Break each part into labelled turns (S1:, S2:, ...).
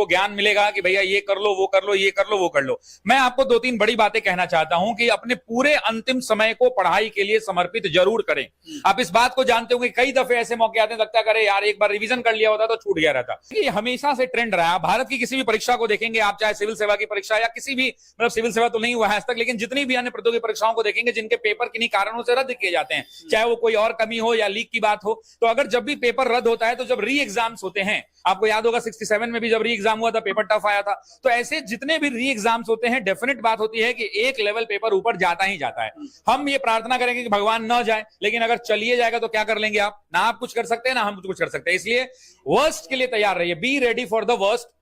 S1: आपको ज्ञान मिलेगा कि भैया ये कर लो, वो कर लो, ये कर लो, वो कर लो। मैं आपको दो तीन बड़ी बातें कहना चाहता हूं कि अपने पूरे अंतिम समय को पढ़ाई के लिए समर्पित जरूर करें। आप इस बात को जानते होंगे, कई दफे ऐसे मौके आते हैं, लगता करे यार एक बार रिवीजन कर लिया होता तो छूट गया रहता। ये हमेशा से ट्रेंड रहा। भारत की किसी भी परीक्षा को देखेंगे आप, चाहे सिविल सेवा की परीक्षा या किसी भी, मतलब सिविल सेवा तो नहीं हुआ है आज तक, लेकिन जितनी भी अन्य प्रतियोगी परीक्षाओं को देखेंगे जिनके पेपर किन्हीं कारणों से रद्द किए जाते हैं, चाहे वो कोई और कमी हो या लीक की बात हो, तो अगर जब भी पेपर रद्द होता है तो जब री एग्जाम्स होते हैं, आपको याद होगा 67 में भी जब री एग्जाम हुआ था पेपर टफ आया था, तो ऐसे जितने भी री एग्जाम्स होते हैं डेफिनेट बात होती है कि एक लेवल पेपर ऊपर जाता ही जाता है। हम ये प्रार्थना करेंगे कि भगवान न जाए, लेकिन अगर चलिए जाएगा तो क्या कर लेंगे आप? ना आप कुछ कर सकते हैं ना हम कुछ कर सकते हैं। इसलिए वर्स्ट के लिए तैयार रहिए, be ready for the worst.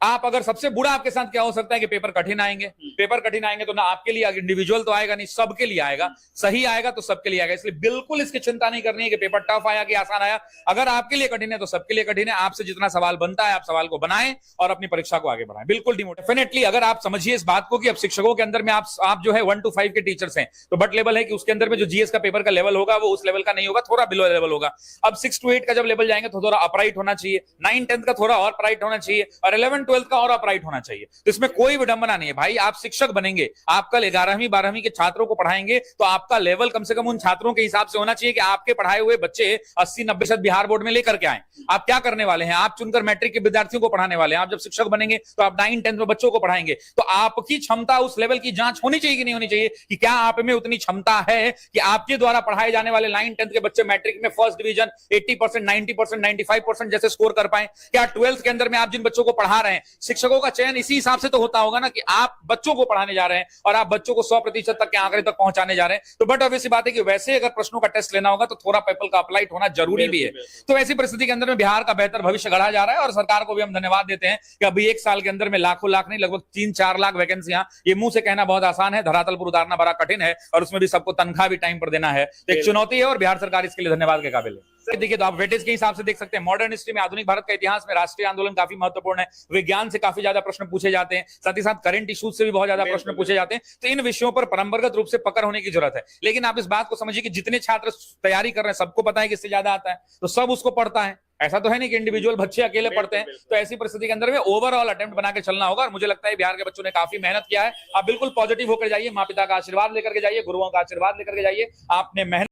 S1: आप अगर सबसे बुरा आपके साथ क्या हो सकता है कि पेपर कठिन आएंगे, पेपर कठिन आएंगे तो ना आपके लिए इंडिविजुअल तो आएगा नहीं, सबके लिए आएगा। सही आएगा तो सबके लिए आएगा, इसलिए बिल्कुल इसकी चिंता नहीं करनी है कि पेपर टफ आया कि आसान आया। अगर आपके लिए कठिन है तो सबके लिए कठिन है। आपसे जितना सवाल बनता है आप सवाल को बनाएं और अपनी परीक्षा को आगे बढ़ाएं, बिल्कुल डेफिनेटली। अगर आप समझिए इस बात को कि अब शिक्षकों के अंदर में आप जो है 1 to 5 के टीचर्स हैं, तो बट लेवल है कि उसके अंदर में जो जीएस का पेपर का लेवल होगा वो उस लेवल का नहीं होगा, थोड़ा बिलो लेवल होगा। अब 6 to 8 का जब लेवल जाएंगे तो थोड़ा अपराइट होना चाहिए, 9 10 का थोड़ा और अपराइट होना चाहिए, और 11 12 का और अपराइट होना चाहिए। तो इसमें कोई विडंबना नहीं है भाई। आप शिक्षक बनेंगे, आप कल 11वीं 12वीं के छात्रों को पढ़ाएंगे, तो आपका लेवल कम से कम उन छात्रों के हिसाब से होना चाहिए कि आपके पढ़ाए हुए बच्चे 80-90% बिहार बोर्ड में लेकर के आए। आप क्या करने वाले हैं? आप चुनकर मैट्रिक के विद्यार्थियों को पढ़ाने वाले हैं। आप जब शिक्षक बनेंगे तो आप 9 10 में बच्चों को पढ़ाएंगे, तो आपकी क्षमता उस लेवल की जांच होनी चाहिए कि नहीं होनी चाहिए कि क्या आप में उतनी क्षमता है कि आपके द्वारा पढ़ाए जाने वाले 9 10 के बच्चे मैट्रिक में फर्स्ट डिवीजन 80%, 90%, 95% जैसे स्कोर कर पाए। क्या 12th के अंदर में आप जिन बच्चों को पढ़ा रहे हैं, शिक्षकों का चयन इसी हिसाब से तो होता होगा ना कि आप बच्चों को पढ़ाने जा रहे हैं और आप बच्चों को 100% तक के आंकड़े तक पहुंचाने जा रहे हैं। तो बट ऑब्वियस बात है कि वैसे अगर प्रश्नों का टेस्ट लेना होगा तो थोड़ा पेपर का अप्लाइट होना जरूरी भी है। तो ऐसी परिस्थिति के अंदर में बिहार का बेहतर भविष्य गढ़ा जा रहा है, और सरकार को भी हम धन्यवाद देते हैं कि अभी 1 साल के अंदर में लाखों लाख नहीं, लगभग 3-4 लाख वैकेंसियां, ये मुंह से कहना बहुत आसान है, धरातल पर उतारना बड़ा कठिन है, और उसमें भी सबको तनख्वाह भी टाइम पर देना है। तो एक चुनौती है और बिहार सरकार इसके लिए धन्यवाद के काबिल है। देखिए तो आप वेटेज के हिसाब से देख सकते हैं, मॉडर्न हिस्ट्री में, आधुनिक भारत का इतिहास में राष्ट्रीय आंदोलन काफी महत्वपूर्ण है। विज्ञान से काफी ज्यादा प्रश्न पूछे जाते हैं, साथ ही साथ करंट इश्यूज से भी बहुत ज्यादा प्रश्न पूछे जाते हैं। तो इन विषयों पर परंपरागत रूप से पकड़ होने की जरूरत है। लेकिन आप इस बात को समझिए कि जितने छात्र तैयारी कर रहे हैं सबको पता है कि इससे ज्यादा आता है, तो सब उसको पढ़ता है। ऐसा तो है नहीं कि इंडिविजुअल बच्चे अकेले पढ़ते हैं। तो ऐसी परिस्थिति के अंदर में ओवरऑल अटेम्प्ट बना के चलना होगा, और मुझे लगता है बिहार के बच्चों ने काफी मेहनत किया है। आप बिल्कुल पॉजिटिव होकर जाइए, माता पिता का आशीर्वाद लेकर के जाइए, गुरुओं का आशीर्वाद लेकर के जाइए। आपने मेहनत